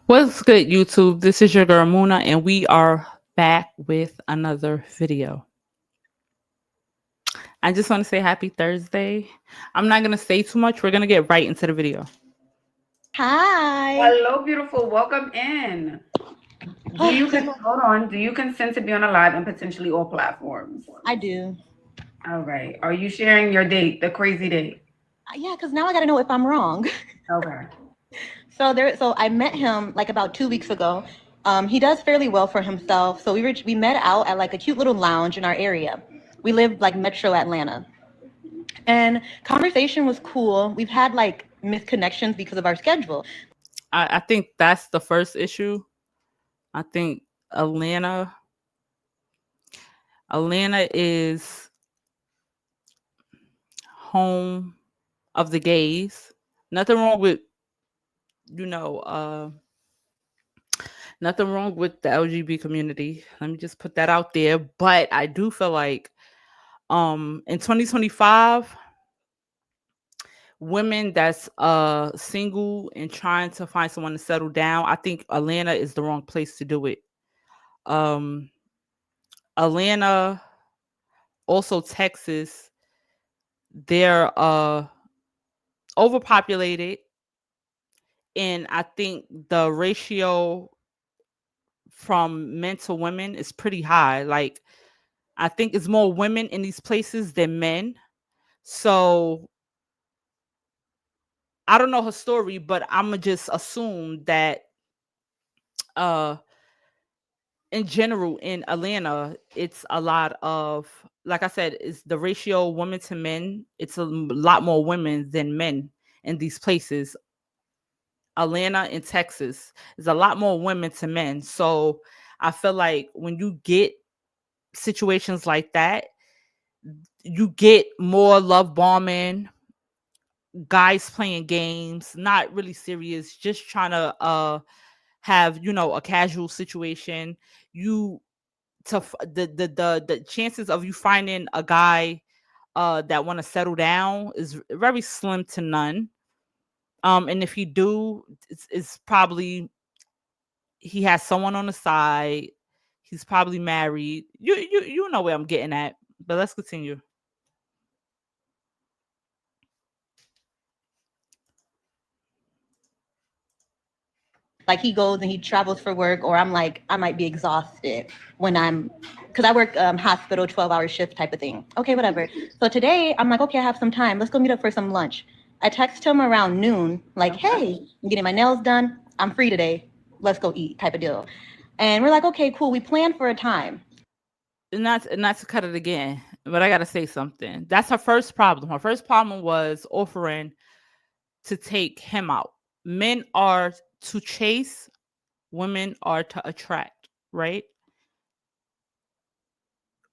What's good, YouTube? This is your girl Muna, and we are back with another video. I just want to say happy Thursday. I'm not going to say too much. We're going to get right into the video. Hi. Hello, beautiful. Welcome in. Hold on? Do you consent to be on a live and potentially all platforms? I do. All right. Are you sharing your date, the crazy date? Yeah, because now I got to know if I'm wrong. Okay. So I met him like about 2 weeks ago. He does fairly well for himself. So we met out at like a cute little lounge in our area. We live like Metro Atlanta, and conversation was cool. We've had like misconnections because of our schedule. I think that's the first issue. I think Atlanta is home of the gays. Nothing wrong with, you know, nothing wrong with the LGBT community. Let me just put that out there. But I do feel like in 2025, women that's single and trying to find someone to settle down, I think Atlanta is the wrong place to do it. Um Atlanta, also Texas, they're overpopulated, and I think the ratio from men to women is pretty high. Like, I think it's more women in these places than men. So I don't know her story, but I'ma just assume that uh in general in Atlanta, it's a lot of, like I said, it's the ratio women to men. It's a lot more women than men in these places. Atlanta and Texas is a lot more women to men. So I feel like when you get situations like that, you get more love bombing, guys playing games, not really serious, just trying to have, a casual situation. You the chances of you finding a guy that want to settle down is very slim to none. And if you do, it's probably he has someone on the side. He's probably married. You know where I'm getting at. But let's continue. Like he goes and he travels for work, or I'm like, I might be exhausted because I work hospital 12-hour shift type of thing. Okay, whatever. So today I'm like, okay, I have some time. Let's go meet up for some lunch. I text him around noon, like, hey, I'm getting my nails done. I'm free today. Let's go eat type of deal. And we're like, okay, cool. We planned for a time. And not to cut it again, but I gotta say something. That's her first problem. Her first problem was offering to take him out. Men are to chase, women are to attract, right?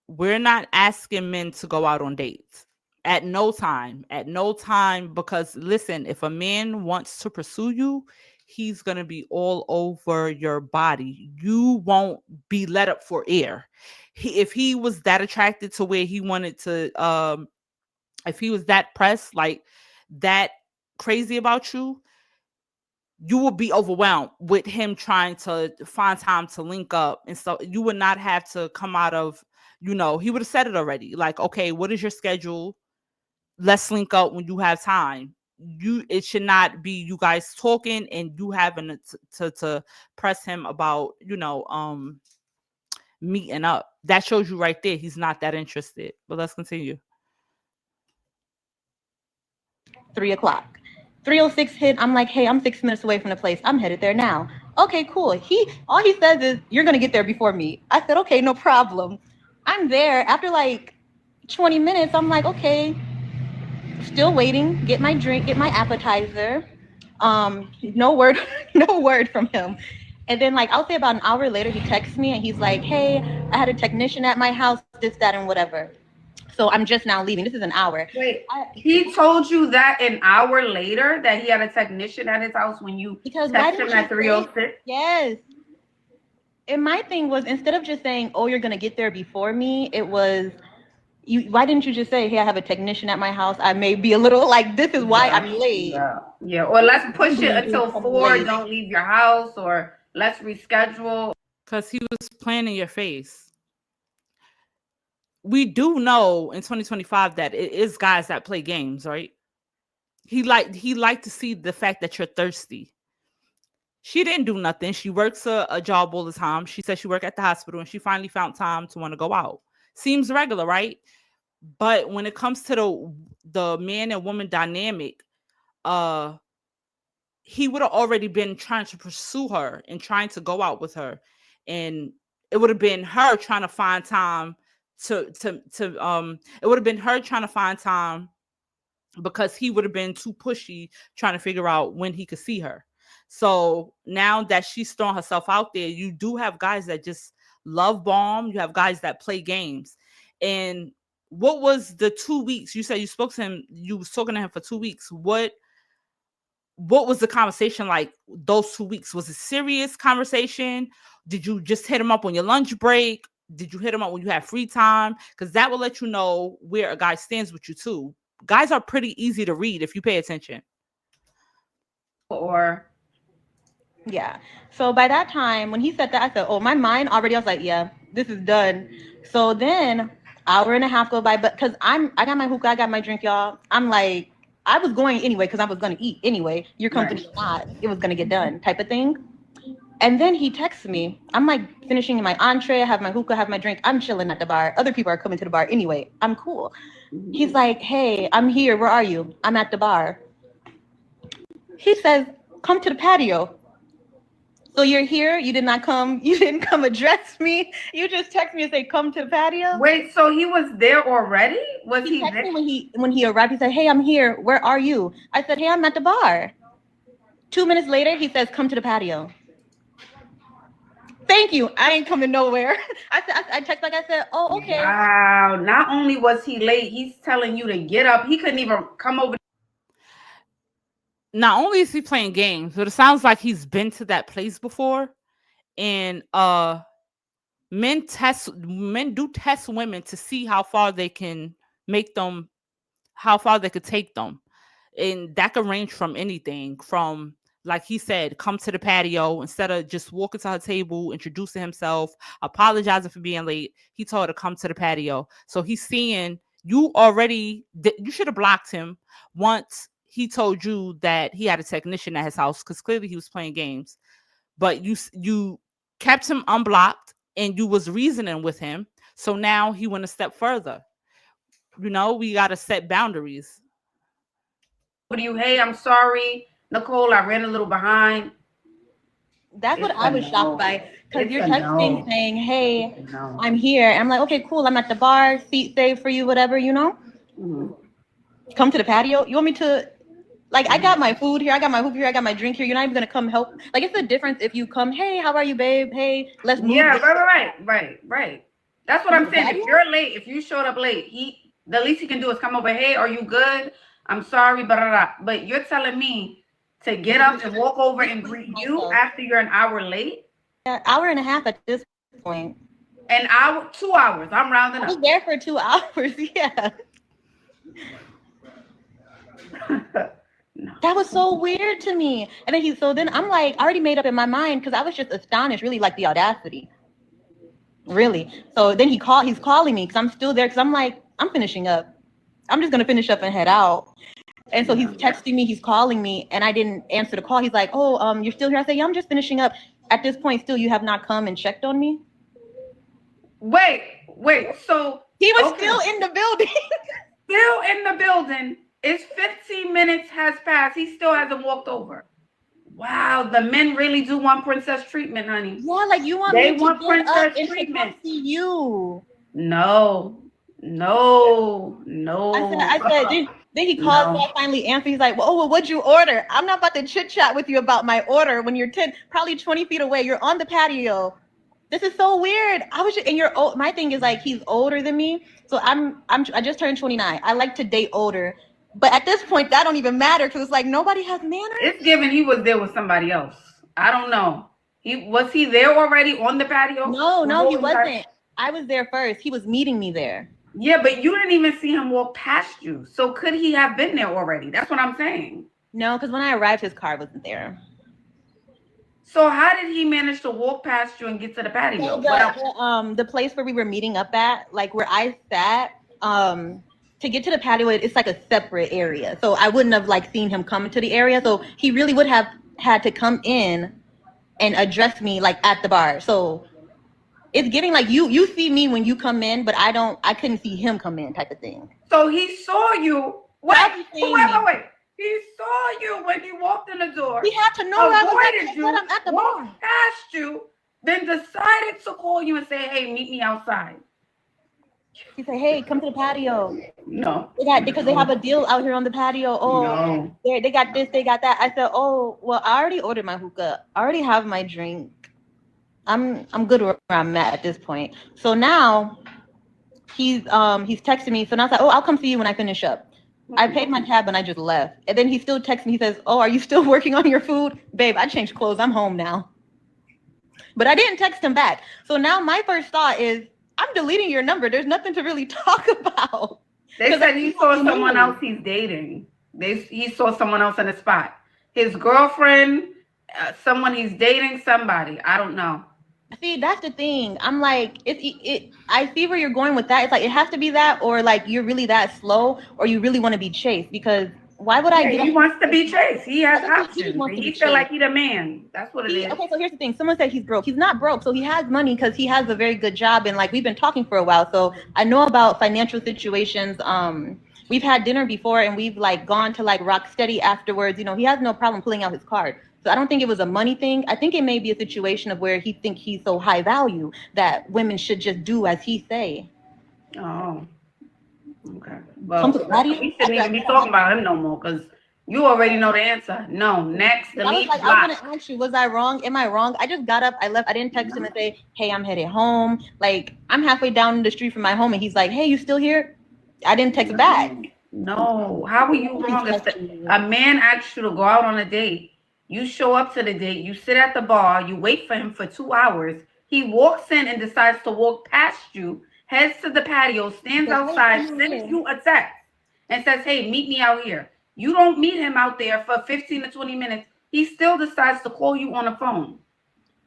We're not asking men to go out on dates at no time. At no time, because listen, if a man wants to pursue you, he's going to be all over your body. You won't be let up for air. If he was that attracted to where he wanted to, if he was that pressed, like that crazy about you, you will be overwhelmed with him trying to find time to link up. And so you would not have to come out of, he would have said it already. Like, okay, what is your schedule? Let's link up when you have time. It should not be you guys talking and you having to press him about, meeting up. That shows you right there he's not that interested. But let's continue. 3 o'clock. 3:06 hit. I'm like, hey, I'm 6 minutes away from the place. I'm headed there now. Okay, cool. All he says is, you're gonna get there before me. I said, okay, no problem. I'm there. After like 20 minutes, I'm like, okay, still waiting. Get my drink, get my appetizer. No word, no word from him. And then like I'll say about an hour later, he texts me and he's like, hey, I had a technician at my house, this, that, and whatever. So I'm just now leaving. This is an hour. Wait, he told you that an hour later that he had a technician at his house when you texted him at 3:06? Yes. And my thing was, instead of just saying, oh, you're going to get there before me, it was, why didn't you just say, hey, I have a technician at my house? I may be a little like, this is why I'm late. Yeah. Or let's push it until 4. Don't leave your house, or let's reschedule. Because he was playing in your face. We do know in 2025 that it is guys that play games, right? He liked to see the fact that you're thirsty. She didn't do nothing. She works a job all the time. She said she worked at the hospital, and she finally found time to want to go out. Seems regular, right? But when it comes to the man and woman dynamic, he would have already been trying to pursue her and trying to go out with her, and it would have been her trying to find time it would have been her trying to find time, because he would have been too pushy trying to figure out when he could see her. So now that she's throwing herself out there, you do have guys that just love bomb. You have guys that play games. And what was the 2 weeks? You said you spoke to him, you was talking to him for 2 weeks. What was the conversation like those 2 weeks? Was it serious conversation? Did you just hit him up on your lunch break? Did you hit him up when you had free time? Because that will let you know where a guy stands with you too. Guys are pretty easy to read if you pay attention. Or yeah. So by that time, when he said that, I said, oh, my mind already, I was like, yeah, this is done. So then hour and a half go by, but because I got my hookah, I got my drink, y'all. I'm like, I was going anyway because I was going to eat anyway. Your company or not, it was going to get done type of thing. And then he texts me. I'm like finishing my entree. I have my hookah, have my drink. I'm chilling at the bar. Other people are coming to the bar anyway. I'm cool. He's like, hey, I'm here. Where are you? I'm at the bar. He says, come to the patio. So you're here. You did not come. You didn't come address me. You just text me and say, come to the patio. Wait, so he was there already? Was he texted there? me when he arrived, he said, hey, I'm here. Where are you? I said, hey, I'm at the bar. 2 minutes later, he says, come to the patio. Thank you. I ain't coming nowhere. I text like I said, oh, okay. Wow. Not only was he late, he's telling you to get up. He couldn't even come over. Not only is he playing games, but it sounds like he's been to that place before. And men do test women to see how far they can make them, how far they could take them. And that could range from anything from, like he said, come to the patio instead of just walking to her table, introducing himself, apologizing for being late. He told her to come to the patio. So he's seeing you already. You should have blocked him once he told you that he had a technician at his house, because clearly he was playing games. But you kept him unblocked and you was reasoning with him. So now he went a step further. You know, we got to set boundaries. You, hey, I'm sorry, Nicole, I ran a little behind. That's what I was shocked by, because you're texting saying, hey, I'm here. And I'm like, okay, cool. I'm at the bar, seat saved for you, whatever, you know? Mm-hmm. Come to the patio. You want me to, like, I got my food here. I got my hoop here. I got my drink here. You're not even going to come help. Like, it's a difference if you come, hey, how are you, babe? Hey, let's move. Yeah, right. That's what I'm saying. If you're late, if you showed up late, the least he can do is come over, hey, are you good? I'm sorry, but you're telling me to get up and walk over and greet you after you're an hour late? Yeah, hour and a half at this point. An hour, 2 hours. I'm rounding up. I was there for 2 hours, yeah. No. That was so weird to me. And then I'm like, I already made up in my mind, because I was just astonished, really, like the audacity. Really. So then he's calling me because I'm still there, because I'm like, I'm finishing up. I'm just going to finish up and head out. And so he's texting me, he's calling me, and I didn't answer the call. He's like, oh, you're still here? I say, yeah, I'm just finishing up. At this point, still, you have not come and checked on me? Wait, so... He was still in the building. Still in the building. It's 15 minutes has passed. He still hasn't walked over. Wow, the men really do want princess treatment, honey. Yeah, like you want they me to want get princess up and treatment. See you. No. I said, then he called me. I finally answered. He's like, well, what'd you order? I'm not about to chit chat with you about my order when you're probably 20 feet away. You're on the patio. This is so weird. My thing is, like, he's older than me. So I just turned 29. I like to date older. But at this point, that don't even matter, because it's like nobody has manners. It's given he was there with somebody else. I don't know. Was he there already on the patio? No, he wasn't. I was there first. He was meeting me there. Yeah, but you didn't even see him walk past you. So could he have been there already? That's what I'm saying. No, because when I arrived, his car wasn't there. So how did he manage to walk past you and get to the patio? So the place where we were meeting up at, like where I sat, to get to the patio, it's like a separate area. So I wouldn't have like seen him come to the area. So he really would have had to come in and address me like at the bar. So it's giving like you see me when you come in, but I couldn't see him come in type of thing. So he saw you. Wait. Wait. He saw you when he walked in the door. He had to know I was you, I'm at the bar. Past you, then decided to call you and say, "Hey, meet me outside." He said, "Hey, come to the patio." No. Because they have a deal out here on the patio. Oh, no. They got this, they got that. I said, "Oh, well, I already ordered my hookah. I already have my drink. I'm good where I'm at this point." So now he's texting me. So now I said, "Oh, I'll come see you when I finish up." I paid my tab and I just left. And then he still texts me. He says, "Oh, are you still working on your food?" Babe, I changed clothes. I'm home now. But I didn't text him back. So now my first thought is, I'm deleting your number. There's nothing to really talk about. They said he saw someone else he's dating. He saw someone else in the spot. His girlfriend, someone he's dating, somebody. I don't know. See, that's the thing. I'm like, I see where you're going with that. It's like, it has to be that, or like you're really that slow, or you really want to be chased. Because why would I? He wants to be chased. He has options. He feel like he's a man. That's what it is. Okay, so here's the thing. Someone said he's broke. He's not broke. So he has money because he has a very good job, and like we've been talking for a while. So I know about financial situations. We've had dinner before, and we've like gone to like Rocksteady afterwards. You know, he has no problem pulling out his card. So I don't think it was a money thing. I think it may be a situation of where he thinks he's so high value that women should just do as he say. Oh, okay. Well, we shouldn't even be talking about him no more because you already know the answer. No, next, delete, block. I was going to ask you, was I wrong? Am I wrong? I just got up, I left. I didn't text him and say, "Hey, I'm headed home." Like, I'm halfway down the street from my home and he's like, "Hey, you still here?" I didn't text back. No, how are you wrong? If a man asks you to go out on a date, you show up to the date, you sit at the bar, you wait for him for 2 hours. He walks in and decides to walk past you, heads to the patio, stands outside, sends you a text and says, "Hey, meet me out here." You don't meet him out there for 15 to 20 minutes. He still decides to call you on the phone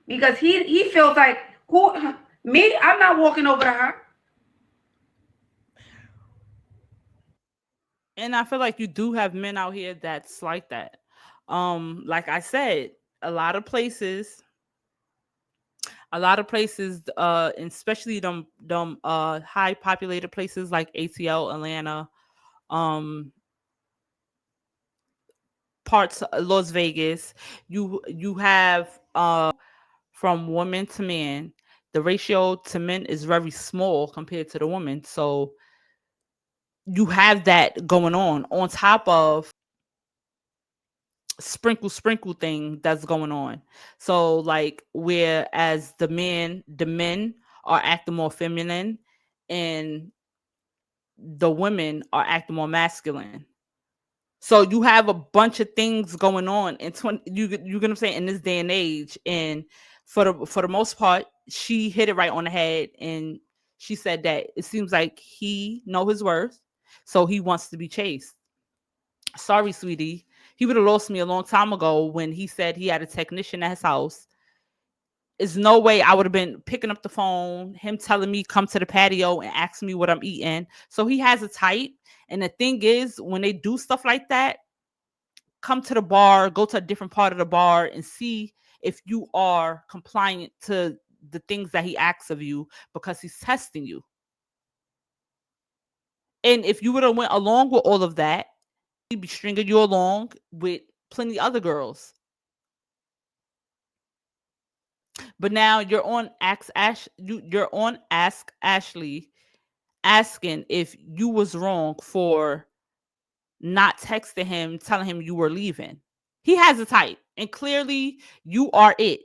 because he feels like, me? I'm not walking over to her. And I feel like you do have men out here that's like that. Like I said, a lot of places, especially them high populated places like ATL, Atlanta, parts of Las Vegas, you have from women to men, the ratio to men is very small compared to the women. So you have that going on top of sprinkle thing that's going on. So like whereas the men are acting more feminine and the women are acting more masculine. So you have a bunch of things going on in you get what I'm saying, in this day and age. And for the most part, she hit it right on the head, and she said that it seems like he know his worth, so he wants to be chased. Sorry, sweetie. He would have lost me a long time ago when he said he had a technician at his house. There's no way I would have been picking up the phone, him telling me come to the patio and asking me what I'm eating. So he has a type. And the thing is, when they do stuff like that, come to the bar, go to a different part of the bar and see if you are compliant to the things that he asks of you, because he's testing you. And if you would have went along with all of that, he'd be stringing you along with plenty other girls. But now you're on Ask Ashley, asking if you was wrong for not texting him, telling him you were leaving. He has a type, and clearly you are it.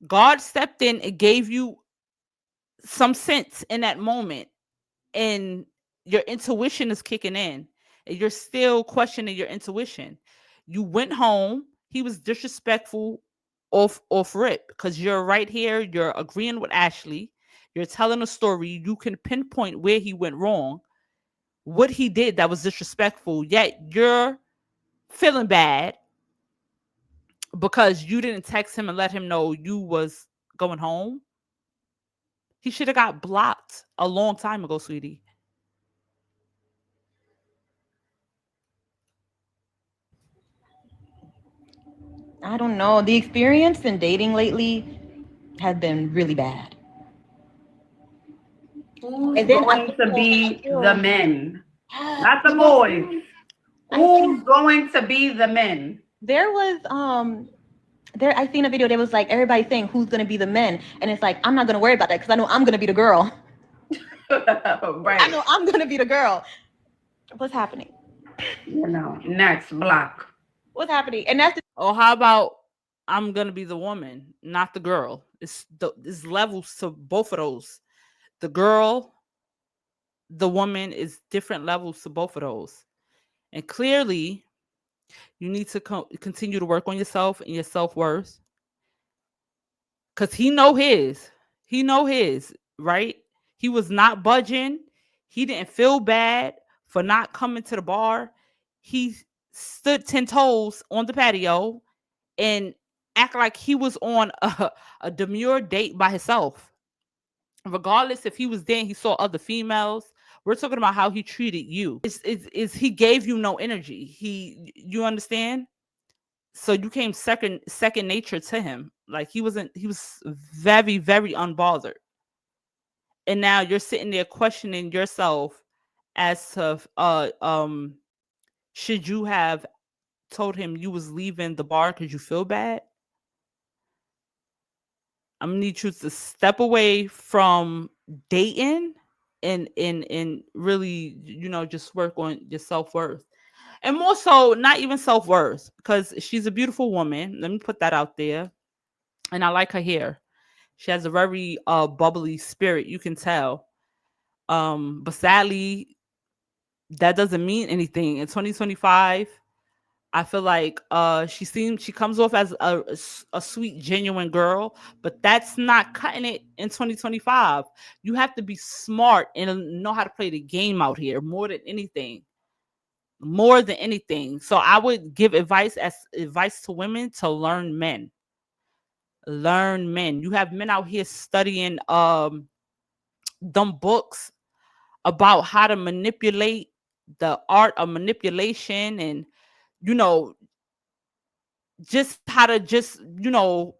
God stepped in and gave you some sense in that moment, and your intuition is kicking in, and you're still questioning your intuition. You went home. He was disrespectful off rip, because you're right here. You're agreeing with Ashley. You're telling a story. You can pinpoint where he went wrong, what he did that was disrespectful, yet you're feeling bad because you didn't text him and let him know you was going home. He should have got blocked a long time ago, sweetie. I don't know. The experience in dating lately has been really bad. Who's And then going to be the men? Not the You know, boys. I Who's think going to be the men? there was there I seen a video that was like everybody saying who's gonna be the men, and it's like I'm not gonna worry about that because I know I'm gonna be the girl. I Right. know I'm gonna be the girl. What's happening? You know, next block. What's happening? And that's the Or how about I'm gonna be the woman, not the girl? It's levels to both of those. The girl, the woman is different levels to both of those. And clearly, you need to continue to work on yourself and your self-worth. Cause he know his, right? He was not budging. He didn't feel bad for not coming to the bar. He stood 10 toes on the patio and act like he was on a demure date by himself. Regardless if he was there and he saw other females, we're talking about how he treated you. Is he gave you no energy. You understand? So you came second nature to him. Like he was very, very unbothered. And now you're sitting there questioning yourself as to should you have told him you was leaving the bar because you feel bad? I'm gonna need you to step away from dating and really, just work on your self-worth. And more so, not even self-worth, because she's a beautiful woman. Let me put that out there. And I like her hair. She has a very bubbly spirit, you can tell. But sadly, that doesn't mean anything. In 2025, I feel like she comes off as a sweet, genuine girl, but that's not cutting it in 2025. You have to be smart and know how to play the game out here more than anything. More than anything. So I would give advice to women to learn men. Learn men. You have men out here studying dumb books about how to manipulate, the art of manipulation, and you know just how to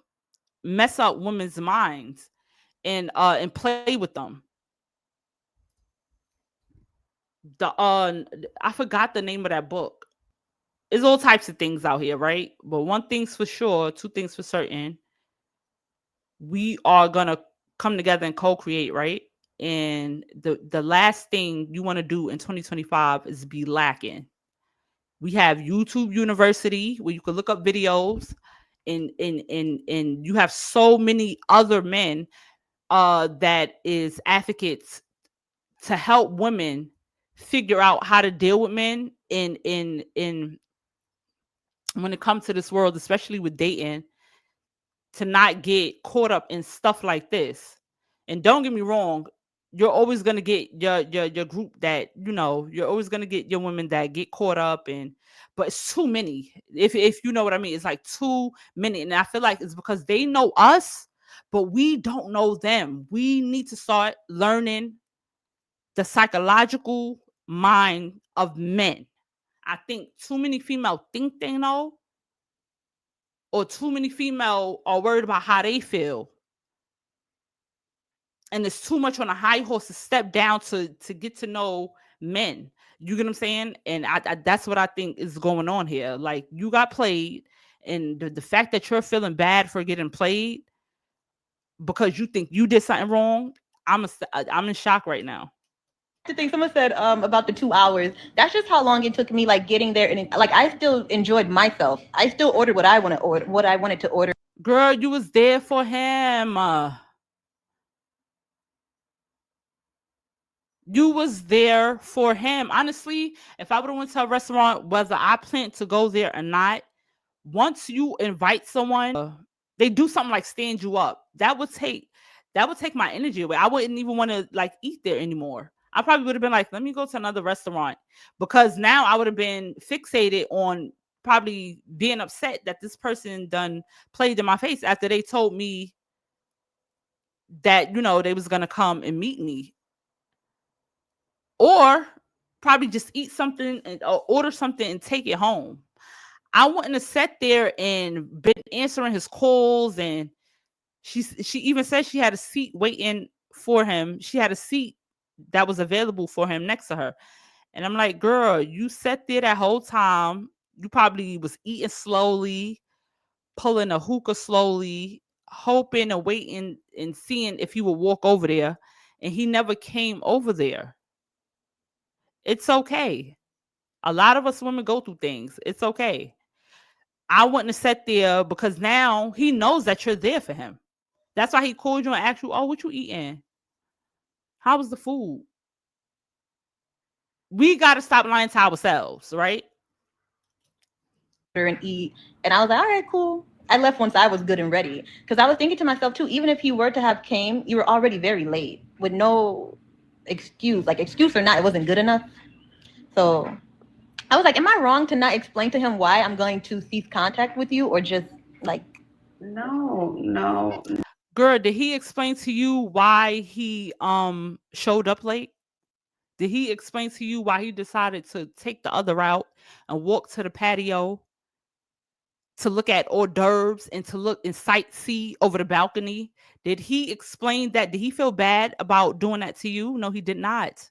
mess up women's minds and play with them. The I forgot the name of that book. There's all types of things out here, right? But one thing's for sure, two things for certain. We are gonna come together and co-create, right? And the last thing you want to do in 2025 is be lacking. We have YouTube University where you can look up videos, and you have so many other men that is advocates to help women figure out how to deal with men in when it comes to this world, especially with dating, to not get caught up in stuff like this. And don't get me wrong, you're always gonna get your group that you're always gonna get your women that get caught up in, but it's too many. If you know what I mean, it's like too many, and I feel like it's because they know us, but we don't know them. We need to start learning the psychological mind of men. I think too many female think they know, or too many female are worried about how they feel. And it's too much on a high horse to step down to get to know men. You get what I'm saying? And I that's what I think is going on here. Like you got played, and the fact that you're feeling bad for getting played because you think you did something wrong, I'm in shock right now. the thing someone said about the 2 hours. That's just how long it took me, like getting there, and like I still enjoyed myself. I still ordered what I wanted to order. Girl, you was there for him. You was there for him. Honestly, if I would have went to a restaurant, whether I planned to go there or not, once you invite someone, they do something like stand you up. that would take my energy away. I wouldn't even want to like eat there anymore. I probably would have been like, let me go to another restaurant, because now I would have been fixated on probably being upset that this person done played in my face after they told me that, you know, they was going to come and meet me. Or probably just eat something and order something and take it home. I wouldn't have sat there and been answering his calls. And she even said she had a seat waiting for him. She had a seat that was available for him next to her. And I'm like, girl, you sat there that whole time. You probably was eating slowly, pulling a hookah slowly, hoping and waiting and seeing if he would walk over there. And he never came over there. It's okay. A lot of us women go through things. It's okay. I wouldn't have sat there, because now he knows that you're there for him. That's why he called you and asked you, oh, what you eating? How was the food? We got to stop lying to ourselves, right? And eat. And I was like, all right, cool. I left once I was good and ready, because I was thinking to myself too, even if he were to have came, you were already very late with no excuse, like excuse or not, it wasn't good enough. So I was like, am I wrong to not explain to him why I'm going to cease contact with you, or just like, no. Girl, did he explain to you why he showed up late? Did he explain to you why he decided to take the other route and walk to the patio to look at hors d'oeuvres and to look and sightsee over the balcony? Did he explain that? Did he feel bad about doing that to you? No, he did not.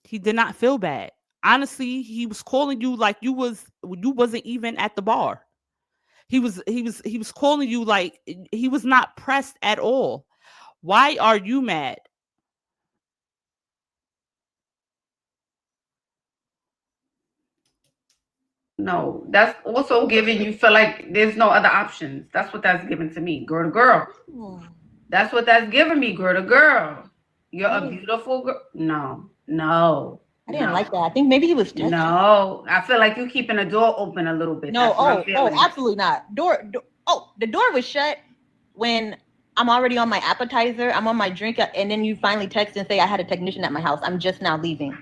He did not feel bad. Honestly, he was calling you like you wasn't even at the bar. He was calling you like he was not pressed at all. Why are you mad? No, that's also giving you feel like there's no other options. That's what that's giving to me, girl to girl. That's what that's giving me, girl to girl. You're a beautiful girl. No. I didn't like that. I think maybe he was touching. No, I feel like you keeping the door open a little bit. No, absolutely not. The door was shut when I'm already on my appetizer. I'm on my drink, and then you finally text and say I had a technician at my house. I'm just now leaving.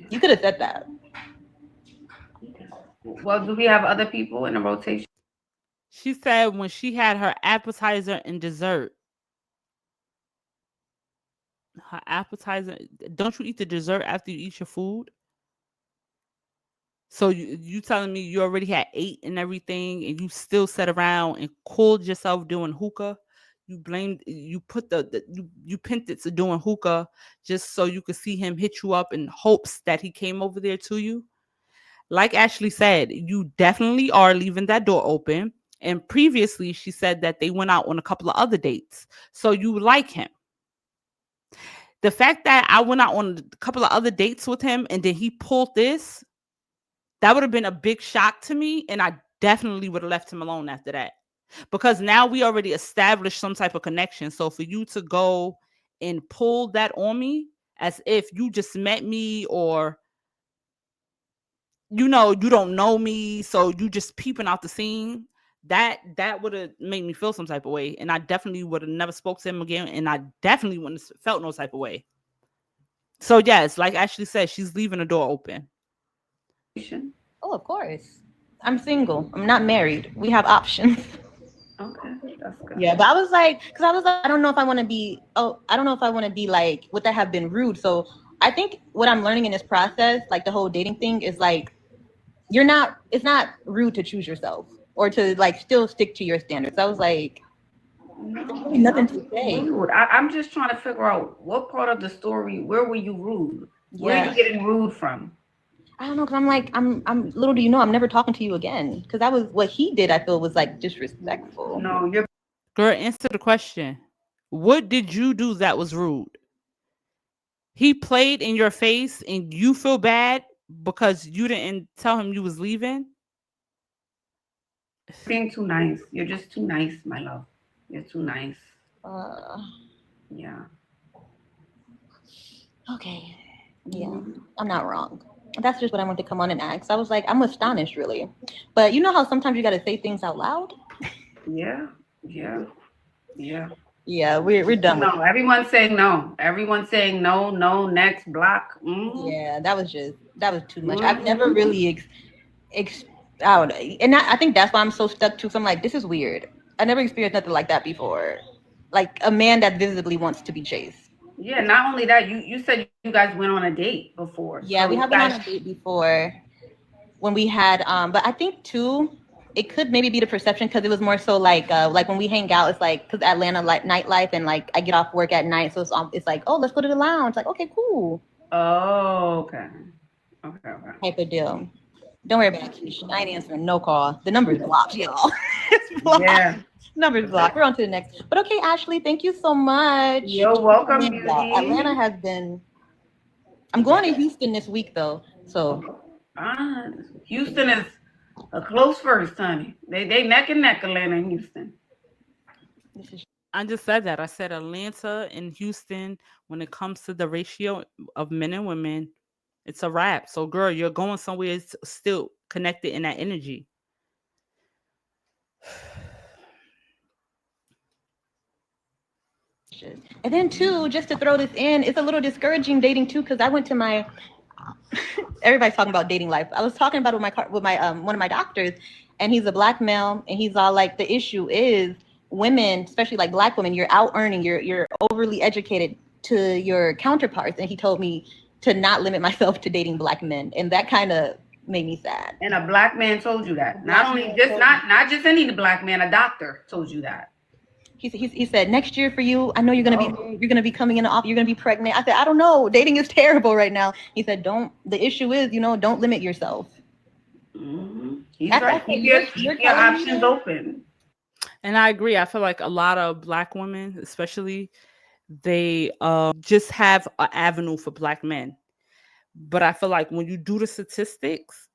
You could have said that. Well, do we have other people in the rotation? She said when she had her appetizer and dessert. Her appetizer. Don't you eat the dessert after you eat your food? So you telling me you already had ate and everything, and you still sat around and called yourself doing hookah? You put you pinned it to doing hookah just so you could see him hit you up in hopes that he came over there to you? Like Ashley said, you definitely are leaving that door open. And previously, she said that they went out on a couple of other dates. So you like him. The fact that I went out on a couple of other dates with him and then he pulled this, that would have been a big shock to me. And I definitely would have left him alone after that. Because now we already established some type of connection. So for you to go and pull that on me as if you just met me, or you don't know me, so you just peeping out the scene, that would have made me feel some type of way. And I definitely would have never spoke to him again. And I definitely wouldn't have felt no type of way. So yes, like Ashley said, she's leaving the door open. Oh, of course. I'm single. I'm not married. We have options. Okay, that's good. Yeah, but I was like, I don't know if I want to be like, would that have been rude? So I think what I'm learning in this process, like the whole dating thing, is like, it's not rude to choose yourself or to like still stick to your standards. I was like, nothing to say. I'm just trying to figure out what part of the story, where were you rude? Where are you getting rude from? I don't know, because I'm like, I'm little do you know, I'm never talking to you again. Because that was what he did, I feel was like disrespectful. No, you're girl, answer the question. What did you do that was rude? He played in your face and you feel bad because you didn't tell him you was leaving? being too nice. You're just too nice, my love. You're too nice. Yeah. Okay. Yeah, I'm not wrong. That's just what I wanted to come on and ask. I was like, I'm astonished, really. But you know how sometimes you got to say things out loud? Yeah. Yeah. Yeah, we're done with No, everyone's saying no. Everyone's saying no, no, next block. Yeah, that was too much. I've Mhm. never really I don't know. And I think that's why I'm so stuck to. So I'm like, this is weird. I never experienced nothing like that before. Like a man that visibly wants to be chased. Yeah, not only that, you said you guys went on a date before. Yeah, So we you have been on guys a date before when we had but I think too it could maybe be the perception because it was more so like when we hang out, it's like because Atlanta like nightlife and like I get off work at night, so it's like, oh, let's go to the lounge. Like, okay, cool, Oh, okay. Okay, okay. type of deal. Don't worry about it, Keisha. I ain't answering no call. The number is blocked, y'all. It's blocked. Yeah. Number's blocked. We're on to the next. But okay, Ashley, thank you so much. You're welcome, Yeah, Atlanta beauty. has been. I'm going to Houston this week though, so Ah, Houston is a close first, honey. They neck and neck, Atlanta and Houston. this is I just said that. I said Atlanta and Houston, when it comes to the ratio of men and women, it's a wrap. So, girl, you're going somewhere still connected in that energy. shit. And then too, just to throw this in, it's a little discouraging dating too, because I went to my everybody's talking about dating life. I was talking about it with my one of my doctors, and he's a black male, and he's all like, the issue is women, especially like black women, you're out earning, you're overly educated to your counterparts, and he told me to not limit myself to dating black men, and that kind of made me sad. And a black man told you that. Not only just not just any black man, a doctor told you that. He said, next year for you, I know you're gonna be coming in the office, you're gonna be pregnant. I said, I don't know, dating is terrible right now. He said, don't. The issue is, don't limit yourself. He's That's right. okay. Keep You're your telling me options that? open. And I agree. I feel like a lot of black women, especially, they just have an avenue for black men. But I feel like when you do the statistics,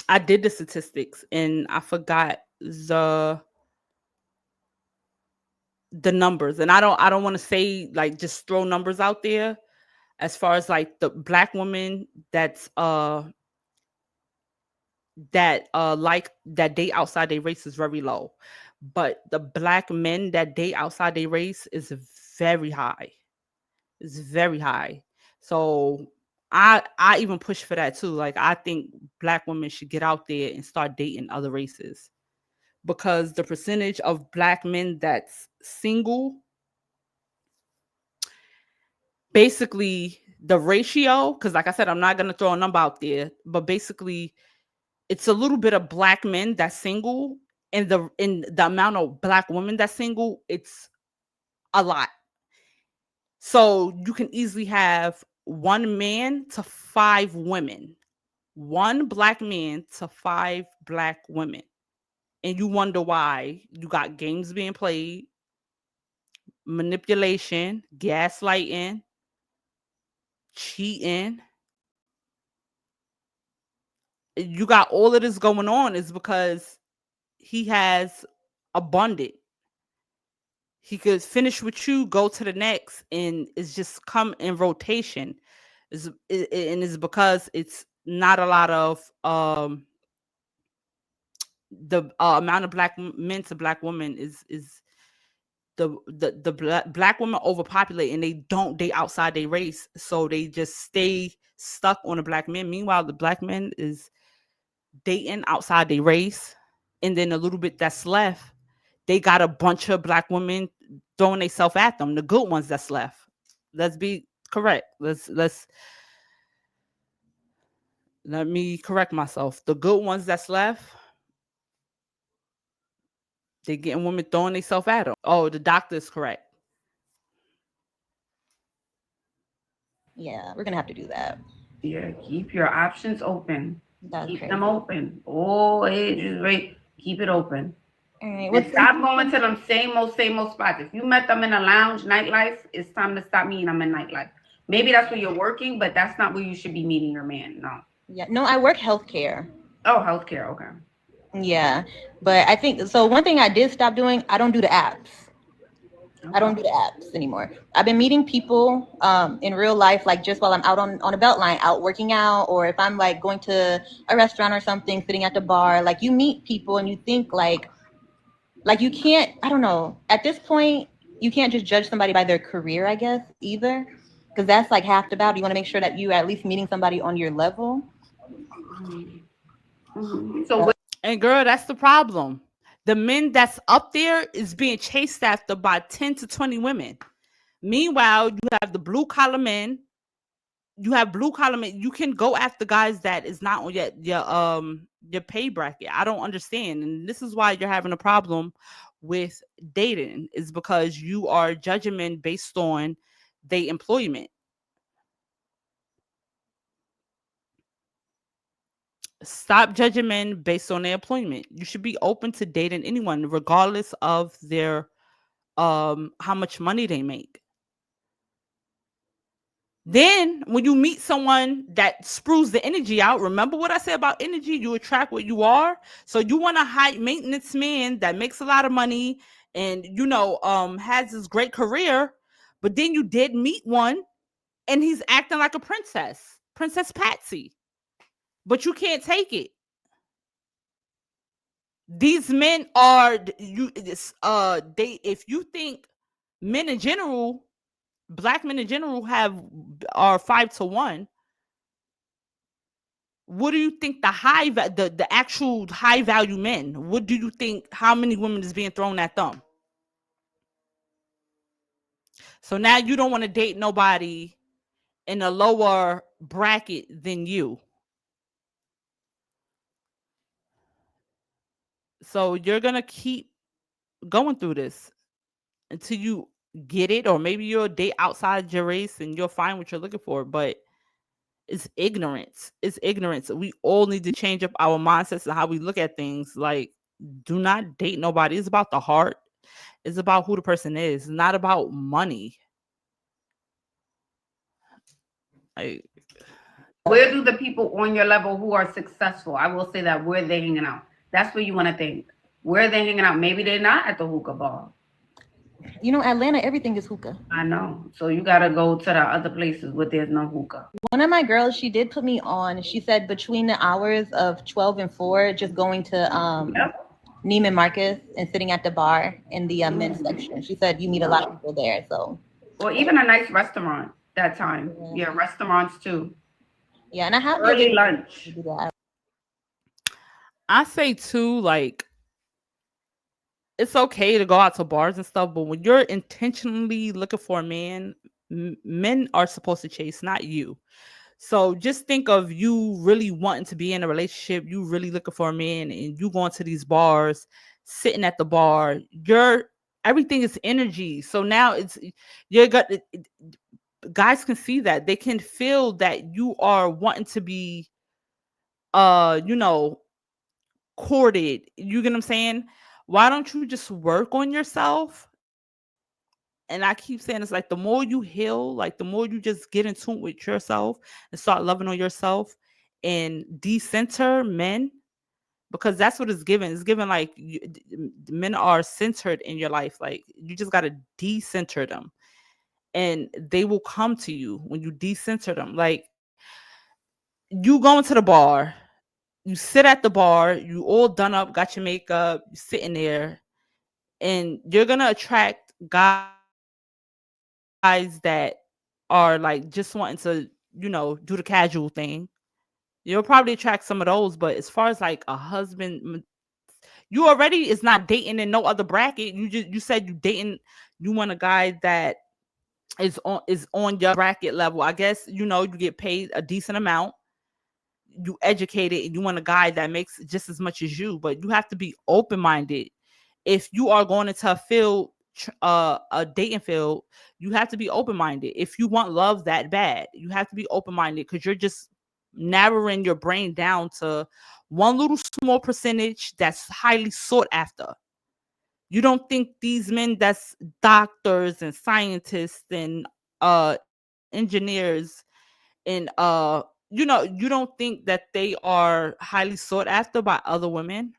I did the statistics and I forgot the numbers. And I don't want to say like just throw numbers out there as far as like the black women like that date outside their race is very low. But the black men that date outside their race is very high. It's very high. So I even push for that too. Like I think black women should get out there and start dating other races because the percentage of black men that's single, basically the ratio, because like I said, I'm not gonna throw a number out there, but basically it's a little bit of black men that's single, and the amount of black women that's single, it's a lot. So you can easily have one man to 5 women, one black man to 5 black women. And you wonder why you got games being played, manipulation, gaslighting, cheating. You got all of this going on is because he has abundant. He could finish with you, go to the next, and it's just come in rotation. And it's because it's not a lot of the amount of men to black women is the black women overpopulate and they don't date outside their race, so they just stay stuck on the black men. Meanwhile, the black men is dating outside their race, and then a little bit that's left, they got a bunch of black women throwing themselves at them, the good ones that's left. Let's be correct. Let me correct myself. The good ones that's left, they getting women throwing themselves at them. Oh, the doctor is correct. Yeah, we're gonna have to do that. Yeah, keep your options open. That's Keep crazy. them open. Oh, ages, right. Keep it open. All right. And stop going to them same old spots. If you met them in a lounge, nightlife, it's time to stop meeting them in nightlife. Maybe that's where you're working, but that's not where you should be meeting your man. No. Yeah, no, I work healthcare. Oh, healthcare. Okay. Yeah, but I think so. One thing I did stop doing, I don't do the apps. I don't do the apps anymore. I've been meeting people in real life, like just while I'm out on a Beltline, out working out, or if I'm like going to a restaurant or something, sitting at the bar. Like you meet people and you think like Like you can't, I don't know. At this point, you can't just judge somebody by their career, I guess, either. Because that's like half the battle. You want to make sure that you are at least meeting somebody on your level. So And girl, that's the problem. The men that's up there is being chased after by 10 to 20 women. Meanwhile, you have the blue collar men. You have blue collar men. You can go after guys that is not on your pay bracket. I don't understand. And this is why you're having a problem with dating, is because you are judging men based on their employment. Stop judging men based on their employment. You should be open to dating anyone, regardless of their how much money they make. Then when you meet someone that sprues the energy out, remember what I said about energy? You attract what you are. So you want a high maintenance man that makes a lot of money and has this great career, but then you did meet one and he's acting like a princess, Princess Patsy. But you can't take it. These men are if you think men in general, black men in general are 5 to 1. What do you think the actual high value men? What do you think? How many women is being thrown at them? So now you don't want to date nobody in a lower bracket than you. So you're gonna keep going through this until you get it, or maybe you'll date outside your race and you'll find what you're looking for. But it's ignorance. It's ignorance. We all need to change up our mindsets and how we look at things. Like, do not date nobody. It's about the heart. It's about who the person is. It's not about money. Like, where do the people on your level who are successful, I will say that, where they hanging out? That's where you want to think. Where are they hanging out? Maybe they're not at the hookah bar. You know, Atlanta, everything is hookah. I know. So you got to go to the other places where there's no hookah. One of my girls, she did put me on. She said between the hours of 12 and 4, just going to Neiman Marcus and sitting at the bar in the men's section. She said you meet a lot of people there. So, or even a nice restaurant that time. Yeah, restaurants too. Yeah, and I have early lunch. I say too, like, it's okay to go out to bars and stuff, but when you're intentionally looking for a man, men are supposed to chase, not you. So just think of you really wanting to be in a relationship, you really looking for a man, and you going to these bars, sitting at the bar. Everything is energy. So now guys can see that. They can feel that you are wanting to be courted. You get what I'm saying? Why don't you just work on yourself? And I keep saying, it's like the more you heal, like the more you just get in tune with yourself and start loving on yourself and decenter men, because that's what it's given. It's given like men are centered in your life. Like you just got to decenter them and they will come to you when you decenter them. Like you go into the bar, you sit at the bar, you all done up, got your makeup, you sitting there, and you're going to attract guys that are like just wanting to, do the casual thing. You'll probably attract some of those, but as far as like a husband, you already is not dating in no other bracket. You said you want a guy that is on your bracket level. I guess you get paid a decent amount. You educated and you want a guy that makes just as much as you, but you have to be open-minded. If you are going into a field, a dating field, you have to be open-minded. If you want love that bad, you have to be open-minded, because you're just narrowing your brain down to one little small percentage that's highly sought after. You don't think these men that's doctors and scientists and engineers and you don't think that they are highly sought after by other women?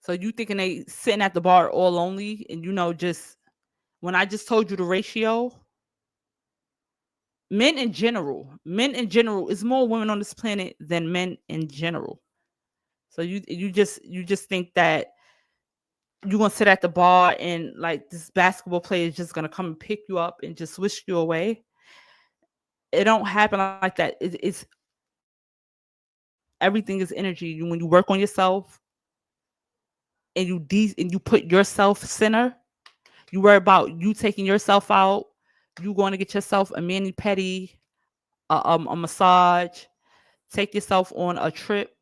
So you thinking they sitting at the bar all lonely, and just when I just told you the ratio, men in general is more women on this planet than men in general. So you just think that you're gonna sit at the bar and like this basketball player is just gonna come and pick you up and just whisk you away. It don't happen like that. It's everything is energy. When you work on yourself and and you put yourself center, you worry about you taking yourself out. You going to get yourself a mani pedi, a massage, take yourself on a trip,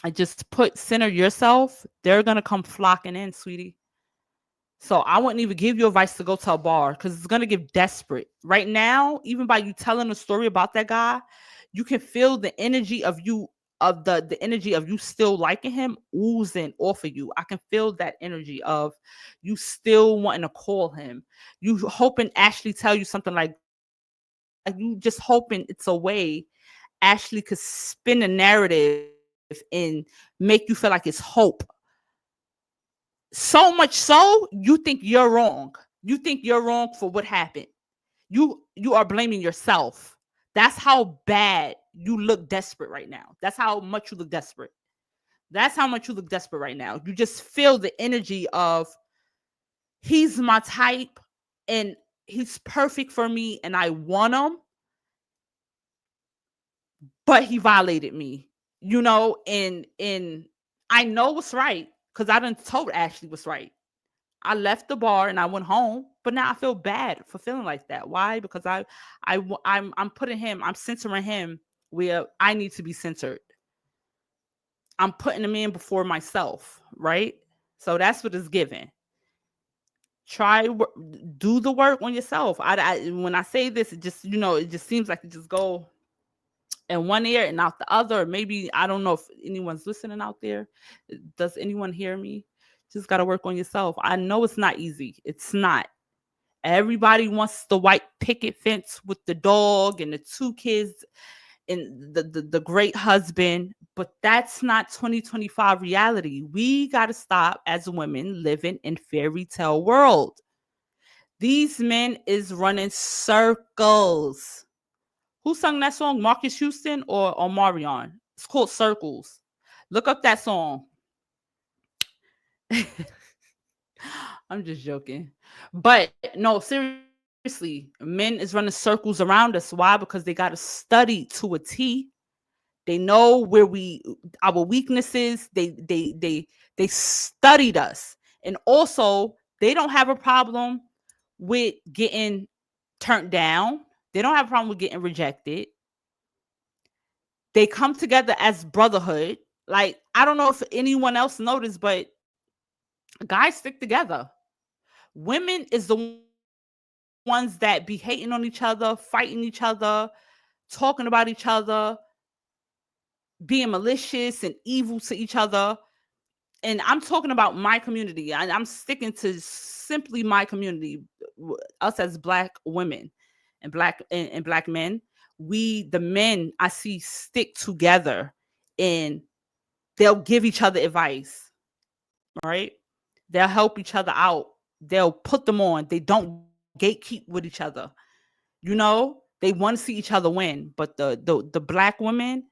and just put center yourself. They're gonna come flocking in, sweetie. So I wouldn't even give you advice to go to a bar because it's gonna get desperate. Right now, even by you telling a story about that guy, you can feel the energy of you of the energy of you still liking him oozing off of you. I can feel that energy of you still wanting to call him. You hoping Ashley tell you something like you just hoping it's a way Ashley could spin the narrative and make you feel like it's hope. So much so, you think you're wrong. You think you're wrong for what happened. You are blaming yourself. That's how bad you look desperate right now. That's how much you look desperate. That's how much you look desperate right now. You just feel the energy of he's my type and he's perfect for me and I want him, but he violated me. And I know what's right because I done told Ashley what's right. I left the bar and I went home, but now I feel bad for feeling like that. Why? Because I'm putting him, I'm centering him where I need to be centered. I'm putting him in before myself, right? So that's what it's given. Do the work on yourself. When I say this, it just seems like it just go in one ear and out the other. Maybe I don't know if anyone's listening out there. Does anyone hear me? Just got to work on yourself. I know it's not easy. It's not. Everybody wants the white picket fence with the dog and the two kids and the great husband, but that's not 2025 reality. We got to stop as women living in fairy tale world. These men is running circles. Who sung that song? Marcus Houston or Omarion? It's called Circles. Look up that song. I'm just joking. But no, seriously, men is running circles around us. Why? Because they got to study to a T. They know where our weaknesses. They studied us. And also, they don't have a problem with getting turned down. They don't have a problem with getting rejected. They come together as brotherhood. Like, I don't know if anyone else noticed, but guys stick together. Women is the ones that be hating on each other, fighting each other, talking about each other, being malicious and evil to each other. And I'm talking about my community. I'm sticking to simply my community, us as Black women and black men. The men I see stick together and they'll give each other advice, right? They'll help each other out. They'll put them on. They don't gatekeep with each other. They want to see each other win. But the Black women,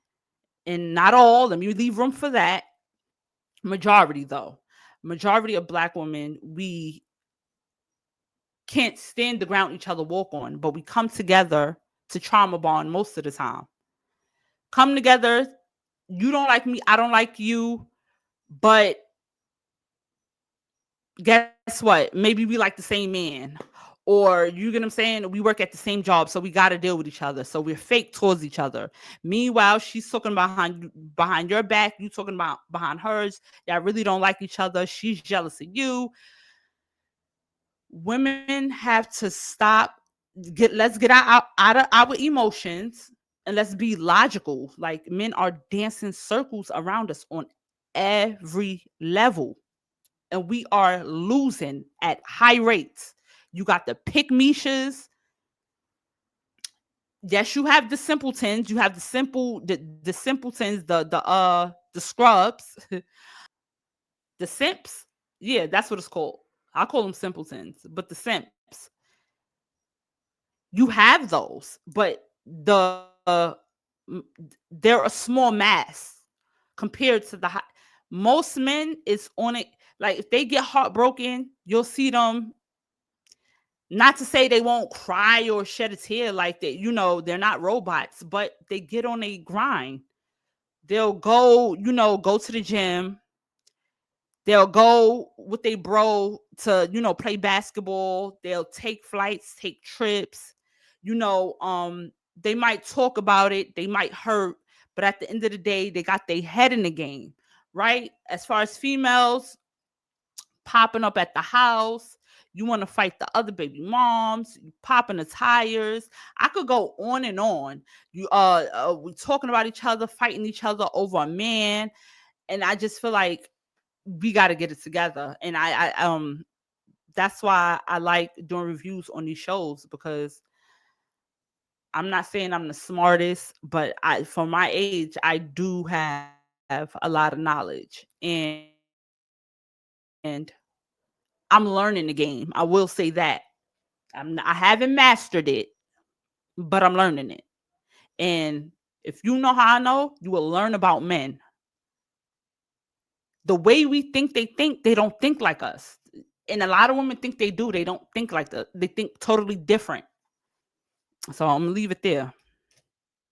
and not all, let me leave room for that. Majority of Black women, we can't stand the ground each other walk on, but we come together to trauma bond most of the time. Come together. You don't like me, I don't like you, but guess what? Maybe we like the same man. Or you get what I'm saying? We work at the same job, so we got to deal with each other. So we're fake towards each other. Meanwhile, she's talking behind your back. You talking about behind hers. Y'all really don't like each other. She's jealous of you. Women have to stop. Let's get out of our emotions and let's be logical. Like, men are dancing circles around us on every level, and we are losing at high rates. You got the pick-meshas. Yes, you have the simpletons. You have the simpletons, the scrubs, the simps. Yeah, that's what it's called. I call them simpletons, but the simps. You have those, but they're a small mass compared to most men is on it. Like if they get heartbroken, you'll see them. Not to say they won't cry or shed a tear, like they, you know, they're not robots, but they get on a grind. They'll go, you know, go to the gym. They'll go with their bro to, you know, play basketball. They'll take flights, take trips. You know, they might talk about it, they might hurt, but at the end of the day, they got their head in the game, right? As far as females popping up at the house, you want to fight the other baby moms, you popping the tires. I could go on and on. We talking about each other, fighting each other over a man, and I just feel like we got to get it together. And that's why I like doing reviews on these shows, because I'm not saying I'm the smartest, but for my age, I do have a lot of knowledge, and I'm learning the game. I will say that. I haven't mastered it, but I'm learning it. And if you know how I know, you will learn about men. The way we think, they don't think like us. And a lot of women think they do. They don't think like that. They think totally different. So I'm gonna leave it there.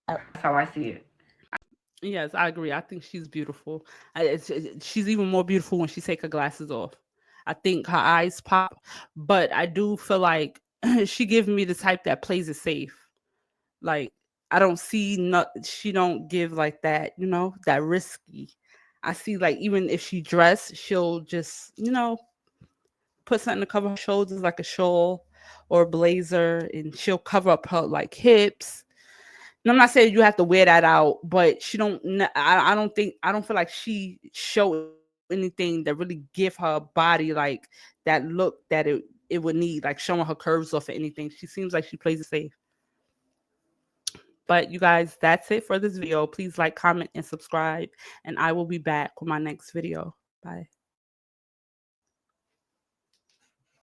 That's how I see it. Yes, I agree. I think she's beautiful. She's even more beautiful when she take her glasses off. I think her eyes pop, but I do feel like she gives me the type that plays it safe. Like I don't see she don't give like that, you know, that risky. I see like even if she dress, she'll just, you know, put something to cover her shoulders like a shawl or a blazer, and she'll cover up her like hips. And I'm not saying you have to wear that out, but she don't. I don't feel like she show anything that really give her body like that look that it would need, like showing her curves off or anything. She seems like she plays it safe. But you guys, that's it for this video. Please like, comment, and subscribe, and I will be back with my next video. Bye.